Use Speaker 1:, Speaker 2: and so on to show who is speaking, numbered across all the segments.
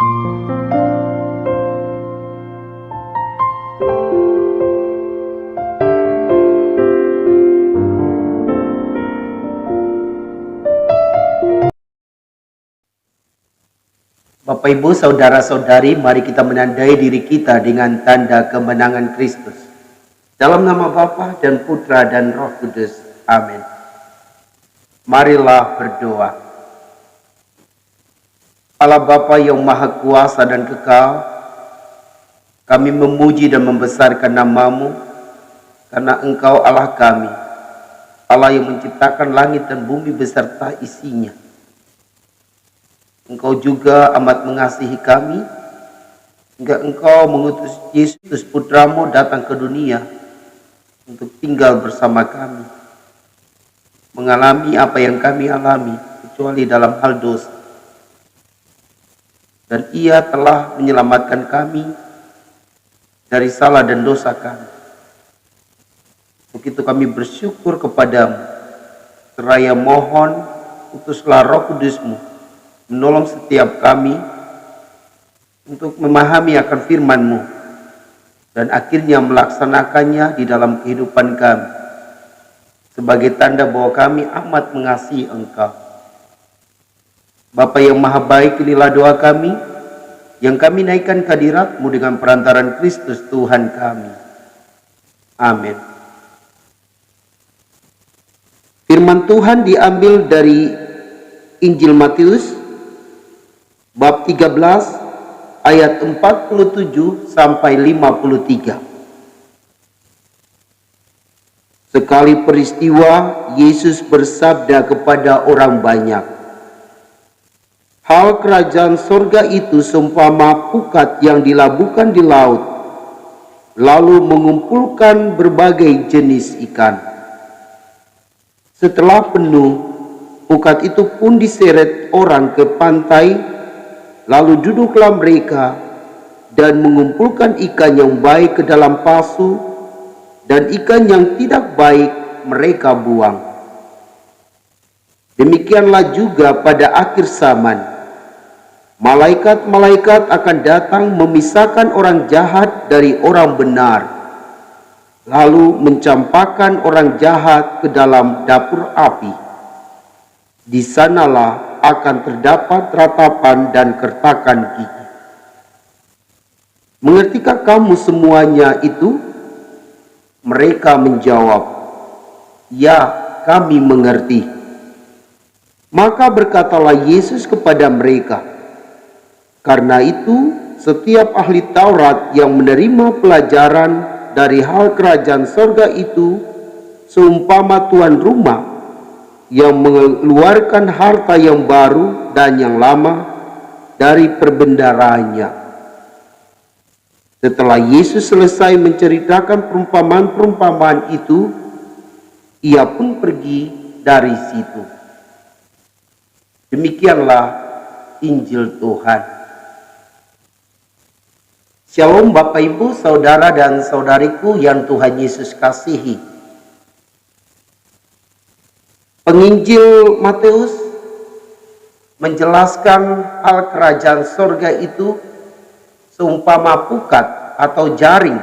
Speaker 1: Bapak, Ibu, saudara-saudari, mari kita menandai diri kita dengan tanda kemenangan Kristus. Dalam nama Bapa dan Putra dan Roh Kudus. Amin. Marilah berdoa. Allah Bapa yang Maha Kuasa dan Kekal, kami memuji dan membesarkan nama-Mu, karena Engkau Allah kami, Allah yang menciptakan langit dan bumi beserta isinya. Engkau juga amat mengasihi kami, hingga Engkau mengutus Yesus Putra-Mu datang ke dunia untuk tinggal bersama kami, mengalami apa yang kami alami, kecuali dalam hal dosa. Dan Ia telah menyelamatkan kami dari salah dan dosa kami. Begitu kami bersyukur kepadamu, seraya mohon, utuslah Roh Kudus-Mu menolong setiap kami untuk memahami akan firman-Mu dan akhirnya melaksanakannya di dalam kehidupan kami sebagai tanda bahwa kami amat mengasihi Engkau. Bapa yang Maha Baik, inilah doa kami yang kami naikkan ke hadirat-Mu dengan perantaran Kristus Tuhan kami. Amin. Firman Tuhan diambil dari Injil Matius bab 13 ayat 47 sampai 53. Sekali peristiwa, Yesus bersabda kepada orang banyak, "Hal kerajaan sorga itu seumpama pukat yang dilabuhkan di laut, lalu mengumpulkan berbagai jenis ikan. Setelah penuh, pukat itu pun diseret orang ke pantai, lalu duduklah mereka dan mengumpulkan ikan yang baik ke dalam pasu, dan ikan yang tidak baik mereka buang. Demikianlah juga pada akhir zaman. Malaikat-malaikat akan datang memisahkan orang jahat dari orang benar, lalu mencampakkan orang jahat ke dalam dapur api. Di sanalah akan terdapat ratapan dan kertakan gigi." "Mengertikah kamu semuanya itu?" Mereka menjawab, "Ya, kami mengerti." Maka berkatalah Yesus kepada mereka, "Karena itu, setiap ahli Taurat yang menerima pelajaran dari hal kerajaan sorga itu seumpama tuan rumah yang mengeluarkan harta yang baru dan yang lama dari perbendaharanya." Setelah Yesus selesai menceritakan perumpamaan-perumpamaan itu, Ia pun pergi dari situ. Demikianlah Injil Tuhan. Shalom Bapak, Ibu, saudara dan saudariku yang Tuhan Yesus kasihi. Penginjil Matius menjelaskan hal kerajaan sorga itu seumpama pukat atau jaring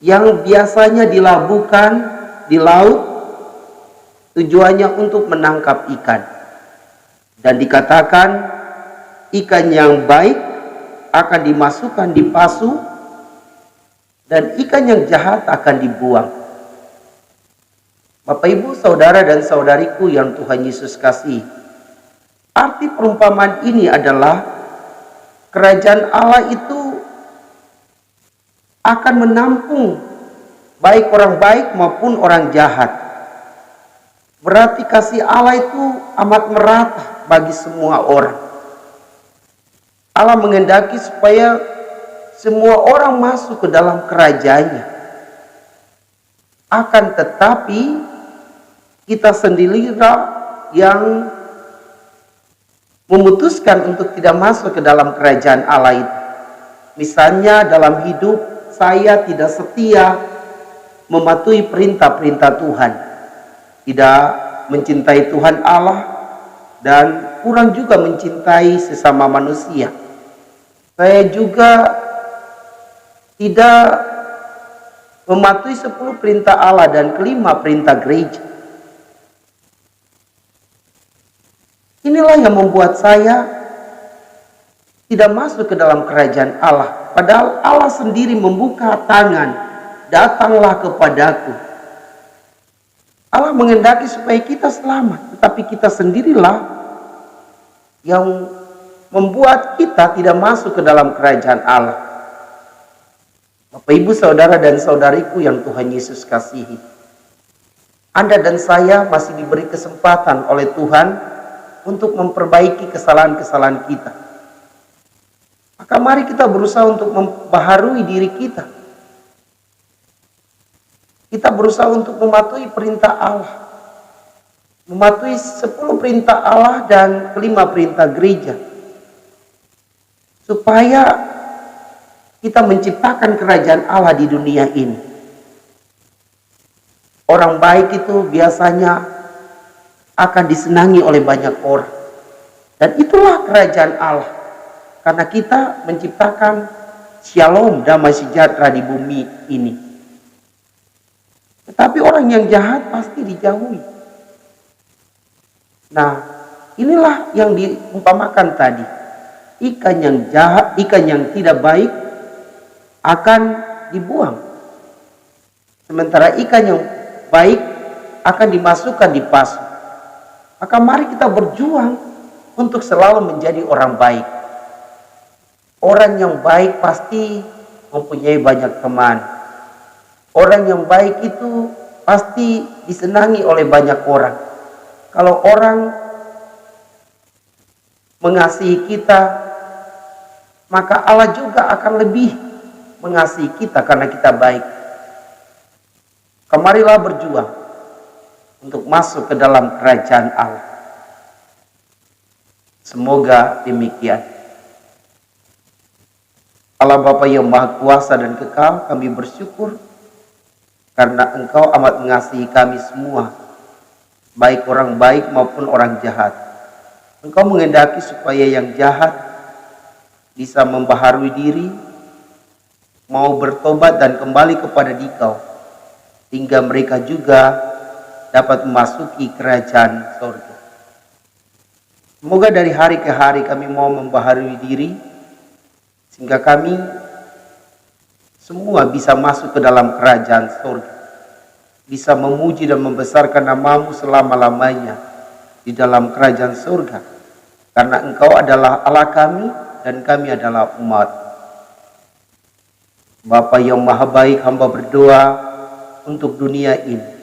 Speaker 1: yang biasanya dilabuhkan di laut, tujuannya untuk menangkap ikan. Dan dikatakan ikan yang baik akan dimasukkan di pasu dan ikan yang jahat akan dibuang. Bapak, Ibu, saudara dan saudariku yang Tuhan Yesus kasih, arti perumpamaan ini adalah kerajaan Allah itu akan menampung baik orang baik maupun orang jahat. Berarti kasih Allah itu amat merata bagi semua orang. Allah menghendaki supaya semua orang masuk ke dalam kerajaannya. Akan tetapi kita sendirilah yang memutuskan untuk tidak masuk ke dalam kerajaan Allah itu. Misalnya dalam hidup saya tidak setia mematuhi perintah-perintah Tuhan, tidak mencintai Tuhan Allah, dan kurang juga mencintai sesama manusia. Saya juga tidak mematuhi 10 perintah Allah dan kelima perintah gereja. Inilah yang membuat saya tidak masuk ke dalam kerajaan Allah. Padahal Allah sendiri membuka tangan, datanglah kepadaku. Allah menghendaki supaya kita selamat, tetapi kita sendirilah yang membuat kita tidak masuk ke dalam kerajaan Allah. Bapak, Ibu, saudara dan saudariku yang Tuhan Yesus kasihi, Anda dan saya masih diberi kesempatan oleh Tuhan untuk memperbaiki kesalahan-kesalahan kita. Maka mari kita berusaha untuk membaharui diri kita. Kita berusaha untuk mematuhi perintah Allah, mematuhi 10 perintah Allah dan kelima perintah gereja, supaya kita menciptakan kerajaan Allah di dunia ini. Orang baik itu biasanya akan disenangi oleh banyak orang, dan itulah kerajaan Allah, karena kita menciptakan shalom, damai sejahtera di bumi ini. Tetapi orang yang jahat pasti dijauhi. Nah, inilah yang diumpamakan tadi. Ikan yang jahat, ikan yang tidak baik akan dibuang, sementara ikan yang baik akan dimasukkan di pasu. Maka mari kita berjuang untuk selalu menjadi orang baik. Orang yang baik pasti mempunyai banyak teman. Orang yang baik itu pasti disenangi oleh banyak orang. Kalau orang mengasihi kita, maka Allah juga akan lebih mengasihi kita karena kita baik. Kemarilah berjuang untuk masuk ke dalam kerajaan Allah. Semoga demikian. Allah Bapa yang Maha Kuasa dan Kekal, kami bersyukur karena Engkau amat mengasihi kami semua, baik orang baik maupun orang jahat. Engkau menghendaki supaya yang jahat bisa membaharui diri, mau bertobat dan kembali kepada Dikau, hingga mereka juga dapat memasuki kerajaan surga. Semoga dari hari ke hari kami mau membaharui diri, sehingga kami semua bisa masuk ke dalam kerajaan surga, bisa memuji dan membesarkan nama-Mu selama-lamanya di dalam kerajaan surga, karena Engkau adalah Allah kami dan kami adalah umat. Bapa yang Maha Baik, hamba berdoa untuk dunia ini.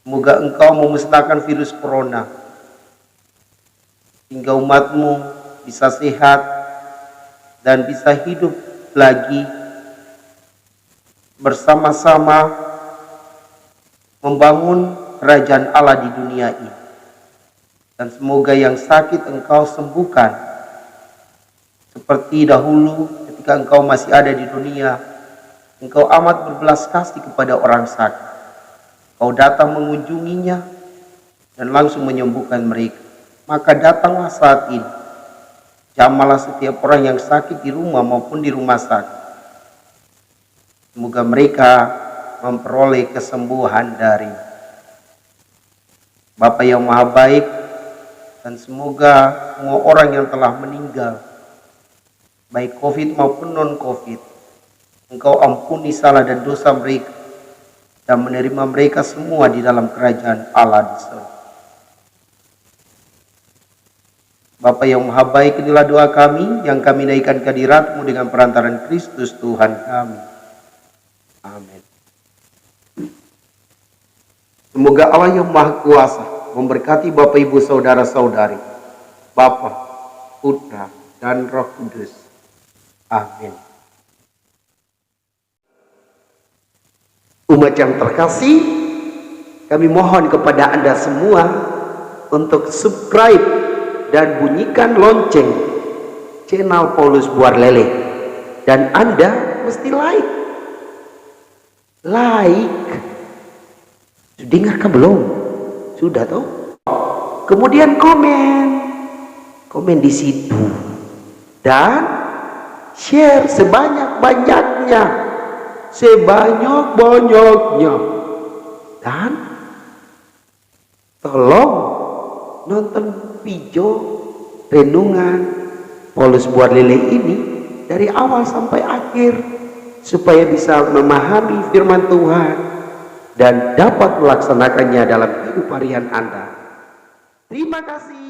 Speaker 1: Semoga Engkau memusnahkan virus corona, hingga umat-Mu bisa sehat dan bisa hidup lagi bersama-sama membangun kerajaan Allah di dunia ini. Dan semoga yang sakit Engkau sembuhkan, seperti dahulu ketika Engkau masih ada di dunia. Engkau amat berbelas kasih kepada orang sakit. Kau datang mengunjunginya dan langsung menyembuhkan mereka. Maka datanglah saat ini, jamahlah setiap orang yang sakit di rumah maupun di rumah sakit. Semoga mereka memperoleh kesembuhan dari Bapa yang Maha Baik, dan semoga semua orang yang telah meninggal, baik COVID maupun non-COVID, Engkau ampuni salah dan dosa mereka, dan menerima mereka semua di dalam kerajaan Allah di surga. Bapa yang Maha Baik, inilah doa kami yang kami naikkan ke hadirat-Mu dengan perantaran Kristus Tuhan kami. Amin. Semoga Allah yang Maha Kuasa memberkati Bapak, Ibu, Saudara-saudari, Bapa, Putra, dan Roh Kudus. Amin. Umat yang terkasih, kami mohon kepada Anda semua untuk subscribe dan bunyikan lonceng channel Paulus Buarlele. Dan Anda mesti like. Sudah dengarkah belum? Sudah toh? kemudian komen di situ dan share sebanyak-banyaknya, dan tolong nonton video renungan Paulus buat lele ini dari awal sampai akhir supaya bisa memahami firman Tuhan dan dapat melaksanakannya dalam hidup harian Anda. Terima kasih.